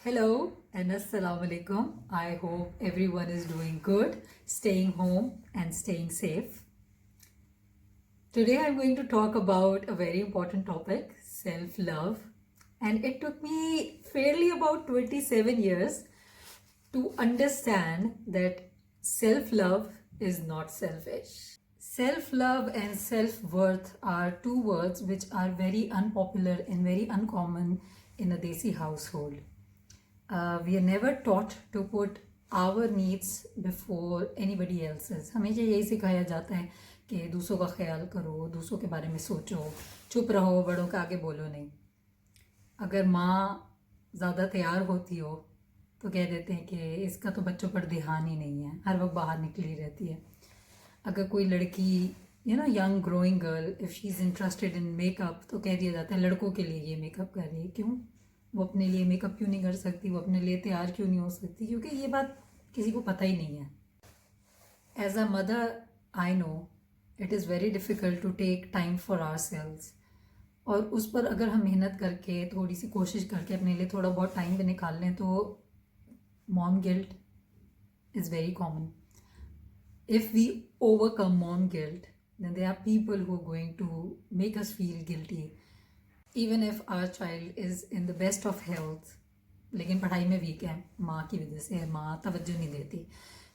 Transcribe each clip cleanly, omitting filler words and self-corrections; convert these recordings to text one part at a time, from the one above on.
Hello and Assalamu alaikum. I hope everyone is doing good, staying home and staying safe. Today I'm going to talk about a very important topic, self-love. And it took me fairly about 27 years to understand that self-love is not selfish. Self-love and self-worth are two words which are very unpopular and very uncommon in a Desi household. We are never taught to put our needs before anybody else's. हमेशा यही सिखाया जाता है कि दूसरों का ख्याल करो, दूसरों के बारे में सोचो, चुप रहो, बड़ों के आगे बोलो नहीं. अगर माँ ज़्यादा तैयार होती हो तो कह देते हैं कि इसका तो बच्चों पर ध्यान ही नहीं है, हर वक्त बाहर निकली रहती है. अगर कोई लड़की young growing girl, if she is interested in makeup तो कह दिया जाता है लड़कों के लिए ये मेकअप कर रही है. क्यों? वो अपने लिए मेकअप क्यों नहीं कर सकती, वो अपने लिए तैयार क्यों नहीं हो सकती? क्योंकि ये बात किसी को पता ही नहीं है. As a mother I know it is very difficult to take time for our selves. और उस पर अगर हम मेहनत करके थोड़ी सी कोशिश करके अपने लिए थोड़ा बहुत टाइम भी निकाल लें तो mom guilt is very common. If we overcome mom guilt, then there are people who are going to make us feel guilty. Even if our child is in the best of health, लेकिन पढ़ाई में week है, माँ की वजह से, माँ तवज्जो नहीं देती,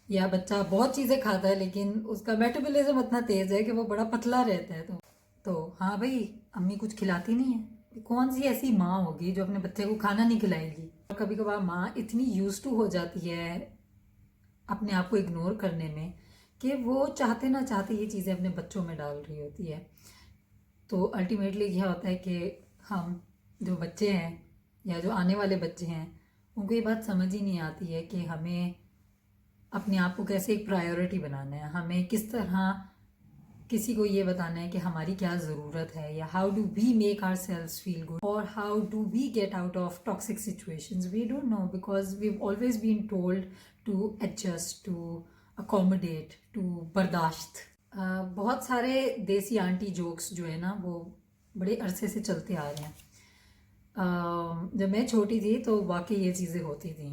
या बच्चा बहुत चीज़ें खाता है लेकिन उसका मेटाबॉलिज्म इतना तेज़ है कि वो बड़ा पतला रहता है, तो हाँ भाई, अम्मी कुछ खिलाती नहीं है. कौन सी ऐसी माँ होगी जो अपने बच्चे को खाना नहीं खिलाएगी? और कभी कभार माँ इतनी यूज टू हो जाती है अपने आप को इग्नोर करने में कि वो चाहते ना चाहते ये चीज़ें अपने बच्चों में डाल रही होती है. तो अल्टीमेटली क्या होता है कि हम जो बच्चे हैं या जो आने वाले बच्चे हैं उनको ये बात समझ ही नहीं आती है कि हमें अपने आप को कैसे एक प्रायोरिटी बनाना है, हमें किस तरह किसी को ये बताना है कि हमारी क्या ज़रूरत है, या how do we make ourselves feel good, और how do we get out of toxic situations. We don't know because we always been told to adjust, to accommodate, to बर्दाश्त. बहुत सारे देसी आंटी जोक्स जो है ना वो बड़े अरसे से चलते आ रहे हैं. जब मैं छोटी थी तो वाकई ये चीज़ें होती थी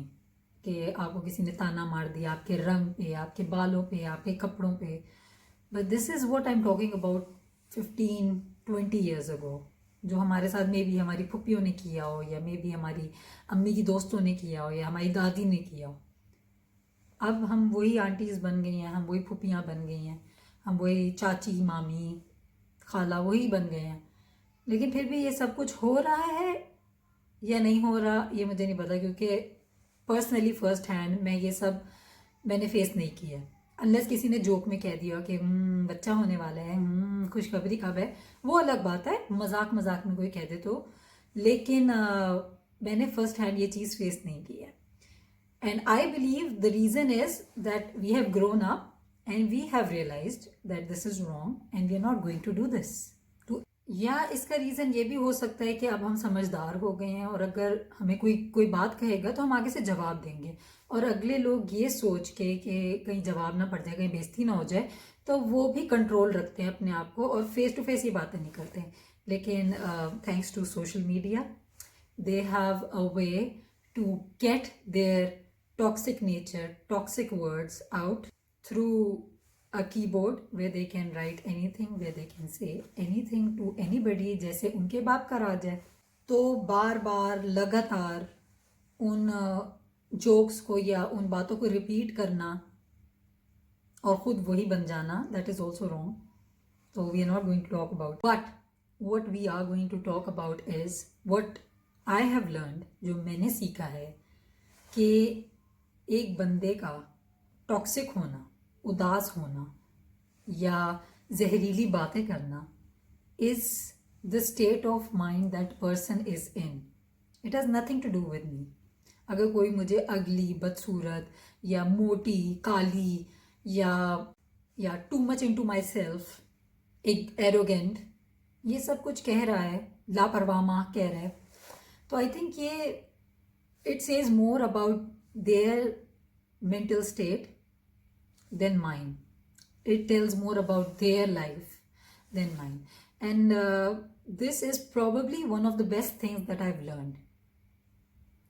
कि आपको किसी ने ताना मार दिया आपके रंग पे, आपके बालों पे, आपके कपड़ों पे. But this is what I am talking about 15-20 years ago, जो हमारे साथ मे भी हमारी फुप्पियों ने किया हो, या मे भी हमारी अम्मी की दोस्तों ने किया हो, या हमारी दादी ने किया हो. अब हम वही आंटीज़ बन गई हैं, हम वही फुप्पियाँ बन गई हैं, हम वही चाची, मामी, खाला वही बन गए हैं. लेकिन फिर भी ये सब कुछ हो रहा है या नहीं हो रहा ये मुझे नहीं पता, क्योंकि पर्सनली फर्स्ट हैंड मैं ये सब मैंने फेस नहीं किया है. अनलेस किसी ने जोक में कह दिया कि बच्चा होने वाला है, खुशखबरी कब है, वो अलग बात है, मजाक मजाक में कोई कह दे तो. लेकिन मैंने फर्स्ट हैंड ये चीज़ फेस नहीं की है. And I believe the reason is that we have grown up and we have realized that this is wrong and we are not going to do this. या इसका रीज़न ये भी हो सकता है कि अब हम समझदार हो गए हैं और अगर हमें कोई बात कहेगा तो हम आगे से जवाब देंगे, और अगले लोग ये सोच के कि कहीं जवाब ना पड़ जाए, कहीं बेइज्जती ना हो जाए, तो वो भी कंट्रोल रखते हैं अपने आप को और फेस टू फेस ये बातें नहीं करते हैं. लेकिन thanks to social media they have a way to get their toxic nature, toxic words out through a keyboard where they can write anything, where they can say anything to anybody जैसे उनके बाप का राज है. तो बार बार लगातार उन jokes को या उन बातों को रिपीट करना और ख़ुद वही बन जाना, that is also wrong. So we are not going to talk about. But what we are going to talk about is what I have learned, जो मैंने सीखा है कि एक बंदे का टॉक्सिक होना, उदास होना या जहरीली बातें करना is the state of mind that person is in. It has nothing to do with me. अगर कोई मुझे अगली, बदसूरत या मोटी, काली या too much into my self, एक एरोगेंट, ये सब कुछ कह रहा है, लापरवाह माँ कह रहा है, तो आई थिंक ये it says more about their mental state than mine. It tells more about their life than mine. And this is probably one of the best things that I've learned.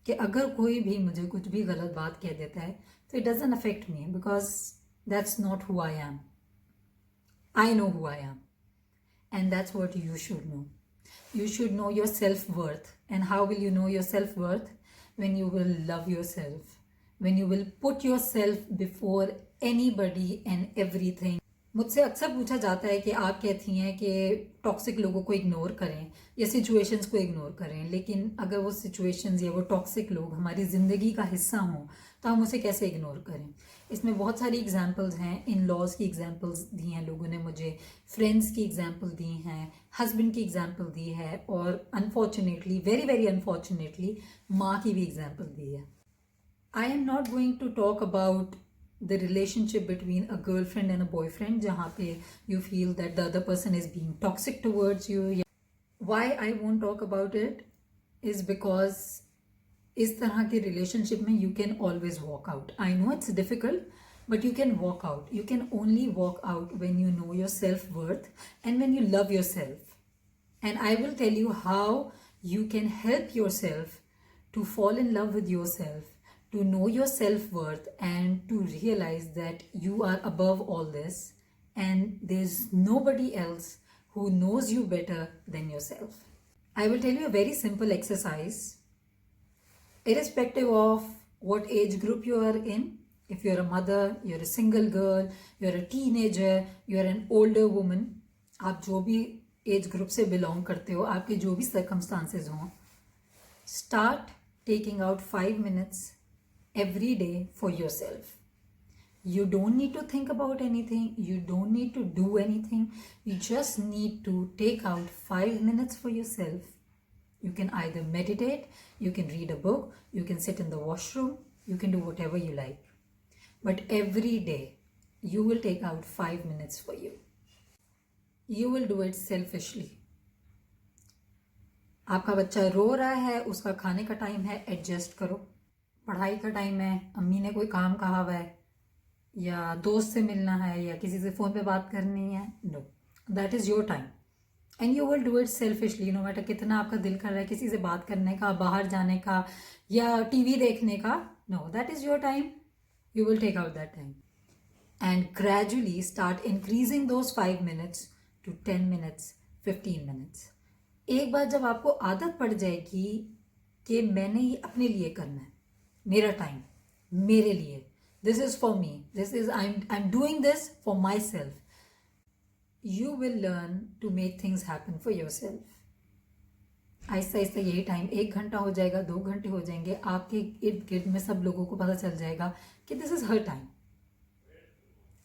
कि अगर कोई भी मुझे कुछ भी गलत बात कह देता है तो it doesn't affect me because that's not who I am. I know who I am and that's what you should know. You should know your self-worth. And how will you know your self-worth? When you will love yourself, when you will put yourself before anybody and everything. मुझसे अक्सर पूछा जाता है कि आप कहती हैं कि टॉक्सिक लोगों को इग्नोर करें या सिचुएशंस को इग्नोर करें, लेकिन अगर वो सिचुएशंस या वो टॉक्सिक लोग हमारी ज़िंदगी का हिस्सा हों तो हम उसे कैसे इग्नोर करें. इसमें बहुत सारी एग्जांपल्स हैं. इन लॉज की एग्जांपल्स दी हैं लोगों ने मुझे, फ्रेंड्स की एग्जांपल दी हैं, हस्बैंड की एग्जांपल दी है और अनफॉर्चुनेटली, वेरी वेरी अनफॉर्चुनेटली, माँ की भी एग्जांपल दी है. I am not going to talk about the relationship between a girlfriend and a boyfriend जहाँ पे you feel that the other person is being toxic towards you. Why I won't talk about it is because इस तरह के relationship में you can always walk out. I know it's difficult, but you can walk out. You can only walk out when you know your self-worth and when you love yourself. And I will tell you how you can help yourself to fall in love with yourself, to know your self-worth and to realize that you are above all this and there's nobody else who knows you better than yourself. I will tell you a very simple exercise. Irrespective of what age group you are in, if you're a mother, you're a single girl, you're a teenager, you're an older woman, आप जो भी age group से belong करते हो, आपके जो भी circumstances हों, start taking out 5 minutes every day for yourself. You don't need to think about anything. You don't need to do anything. You just need to take out 5 minutes for yourself. You can either meditate, you can read a book, you can sit in the washroom, you can do whatever you like. But every day, you will take out 5 minutes for you. You will do it selfishly. आपका बच्चा रो रहा है, उसका खाने का time है, adjust करो. पढ़ाई का टाइम है, अम्मी ने कोई काम कहा हुआ है, या दोस्त से मिलना है, या किसी से फ़ोन पे बात करनी है, no, that is your time and you will do it selfishly. No matter कितना आपका दिल कर रहा है किसी से बात करने का, बाहर जाने का या टीवी देखने का, no, that is your time. You will take out that time and gradually start increasing those 5 minutes टू 10 मिनट्स, 15 मिनट्स. एक बार जब आपको आदत पड़ जाएगी कि मैंने ये अपने लिए करना है, मेरा टाइम मेरे लिए, this is for me, this is I am doing this for my self, you will learn to make things happen for your self. आहिस्ता आहिस्ता यही टाइम 1 घंटा हो जाएगा, 2 घंटे हो जाएंगे, आपके इर्द गिर्द में सब लोगों को पता चल जाएगा कि दिस इज हर टाइम.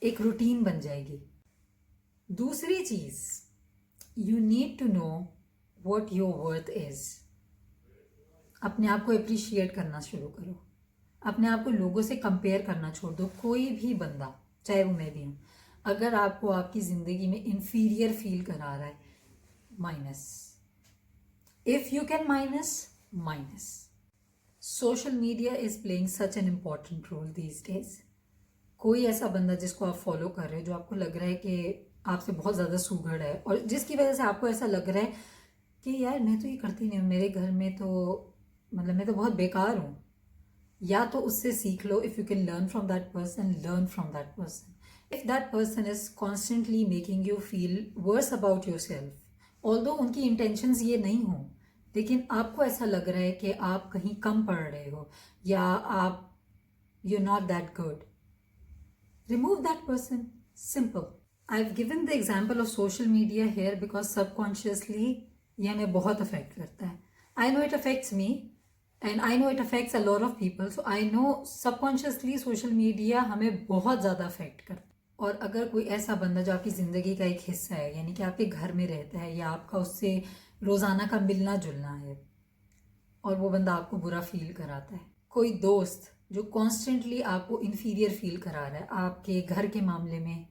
एक रूटीन बन जाएगी. दूसरी चीज, you need to know what your worth is. अपने आप को अप्रिशिएट करना शुरू करो. अपने आप को लोगों से कंपेयर करना छोड़ दो. कोई भी बंदा, चाहे वो मैं भी हूँ, अगर आपको आपकी ज़िंदगी में इन्फीरियर फील करा रहा है, minus. If you can minus, minus. Social media is playing such an important role these days. कोई ऐसा बंदा जिसको आप फॉलो कर रहे हो, जो आपको लग रहा है कि आपसे बहुत ज़्यादा सुघड़ है और जिसकी वजह से आपको ऐसा लग रहा है कि यार मैं तो ये करती नहीं हूँ, मेरे घर में तो मतलब मैं तो बहुत बेकार हूँ, या तो उससे सीख लो. If you can learn from that person, learn from that person. If that person is constantly making you feel worse about yourself, although उनकी इंटेंशंस ये नहीं हो, लेकिन आपको ऐसा लग रहा है कि आप कहीं कम पढ़ रहे हो या आप you not that good, remove that person. Simple. I have given the example of social media here because subconsciously ये हमें बहुत अफेक्ट करता है. I know it affects me and I know it affects a lot of people, so I know subconsciously social media हमें बहुत ज़्यादा affect करता है. और अगर कोई ऐसा बंदा जो आपकी ज़िंदगी का एक हिस्सा है, यानी कि आपके घर में रहता है या आपका उससे रोज़ाना का मिलना जुलना है, और वो बंदा आपको बुरा फील कराता है, कोई दोस्त जो कॉन्स्टेंटली आपको इन्फीरियर फील करा रहा है, आपके घर के मामले में,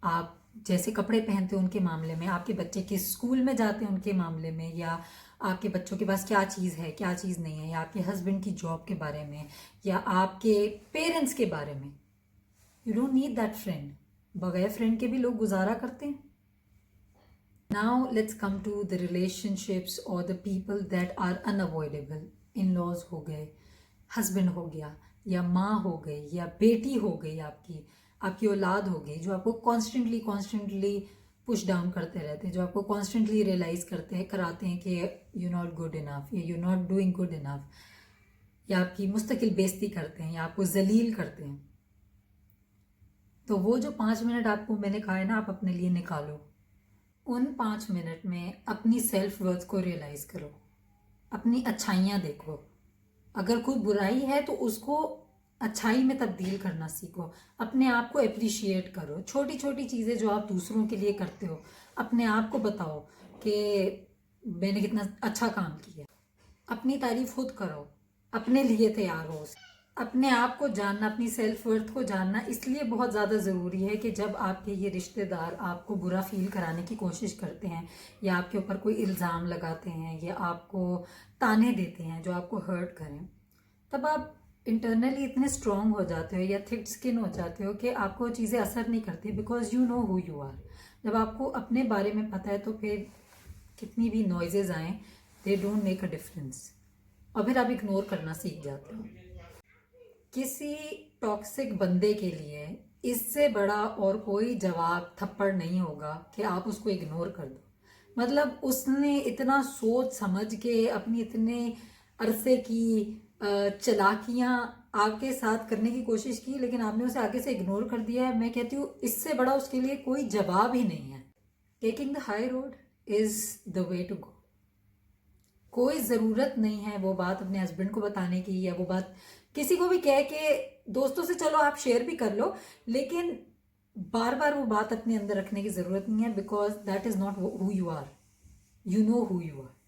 आप जैसे कपड़े पहनते हो उनके मामले में, आपके बच्चे किस स्कूल में जाते हैं उनके मामले में, या आपके बच्चों के पास क्या चीज़ है क्या चीज़ नहीं है, या आपके हस्बैंड की जॉब के बारे में, या आपके पेरेंट्स के बारे में, you don't need that friend. बगैर फ्रेंड के भी लोग गुजारा करते हैं. Now let's come to the relationships और the people that are unavoidable. In laws हो गए, हस्बैंड हो गया, या माँ हो गई, या बेटी हो गई, आपकी औलाद हो गई, जो आपको कॉन्स्टेंटली पुश डाउन करते रहते हैं, जो आपको कॉन्स्टेंटली रियलाइज कराते हैं कि यू नॉट गुड इनफ या you not doing good enough, या आपकी मुस्तकिल बेइज्जती करते हैं या आपको जलील करते हैं। तो वो जो 5 मिनट आपको मैंने कहा है ना, आप अपने लिए निकालो। उन 5 मिनट में अपनी सेल्फ वर्थ को रियलाइज करो, अपनी अच्छाइयाँ देखो। अगर कोई बुराई है तो उसको अच्छाई में तब्दील करना सीखो। अपने आप को अप्रिशिएट करो। छोटी छोटी चीज़ें जो आप दूसरों के लिए करते हो, अपने आप को बताओ कि मैंने कितना अच्छा काम किया। अपनी तारीफ खुद करो, अपने लिए तैयार हो। अपने आप को जानना, अपनी सेल्फ वर्थ को जानना इसलिए बहुत ज़्यादा ज़रूरी है कि जब आपके ये रिश्तेदार आपको बुरा फील कराने की कोशिश करते हैं, या आपके ऊपर कोई इल्ज़ाम लगाते हैं, या आपको ताने देते हैं जो आपको हर्ट करें, तब आप इंटरनली इतने स्ट्रॉन्ग हो जाते हो या थिक स्किन हो जाते हो कि आपको चीज़ें असर नहीं करती, because you know who you are. जब आपको अपने बारे में पता है तो फिर कितनी भी नॉइजेज आएँ, they don't make a difference, और फिर आप इग्नोर करना सीख जाते हो। किसी टॉक्सिक बंदे के लिए इससे बड़ा और कोई जवाब थप्पड़ नहीं होगा कि आप उसको इग्नोर कर दो। मतलब उसने इतना सोच समझ के अपनी इतने अरसे की चालाकियाँ आपके साथ करने की कोशिश की, लेकिन आपने उसे आगे से इग्नोर कर दिया है। मैं कहती हूँ इससे बड़ा उसके लिए कोई जवाब ही नहीं है। Taking the high road is the way to go. कोई ज़रूरत नहीं है वो बात अपने हस्बैंड को बताने की, या वो बात किसी को भी कह के, दोस्तों से चलो आप शेयर भी कर लो, लेकिन बार बार वो बात अपने अंदर रखने की ज़रूरत नहीं है, because that is not who you are. You know who you are.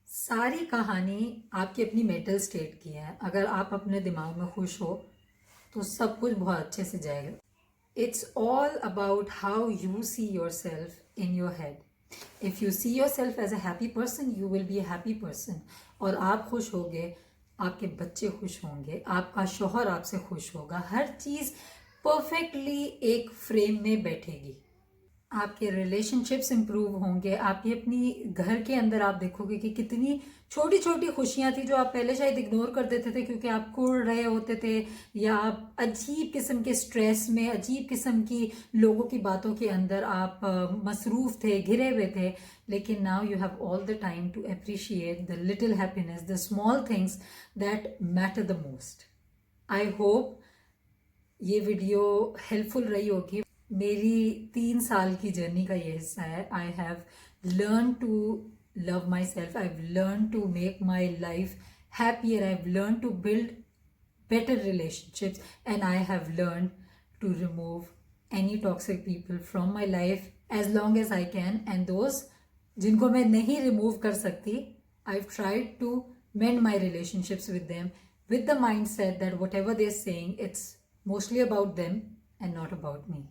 सारी कहानी आपकी अपनी मेंटल स्टेट की है। अगर आप अपने दिमाग में खुश हो तो सब कुछ बहुत अच्छे से जाएगा। It's all about how you see yourself in your head. If you see yourself as a happy person, you will be a happy person. और आप खुश होगे, आपके बच्चे खुश होंगे, आपका शौहर आपसे खुश होगा, हर चीज़ परफेक्टली एक फ्रेम में बैठेगी। आपके रिलेशनशिप्स इम्प्रूव होंगे। आपकी अपनी घर के अंदर आप देखोगे कि कितनी छोटी छोटी खुशियाँ थी जो आप पहले शायद इग्नोर कर देते थे क्योंकि आप कुड़ रहे होते थे, या आप अजीब किस्म के स्ट्रेस में, अजीब किस्म की लोगों की बातों के अंदर आप मसरूफ़ थे, घिरे हुए थे। लेकिन now you have all the time to appreciate the little happiness, the small things that matter the most. I hope ये वीडियो हेल्पफुल रही होगी। मेरी 3 साल की जर्नी का ये हिस्सा है। I have learn to love my self, I have learn to make my life happier, I have learn to build better relationships, and I have learned to remove any toxic people from my life as long as I can, and those जिनको मैं नहीं remove कर सकती, I've tried to mend my relationships with them with the mindset that whatever they're saying, it's mostly about them and not about me.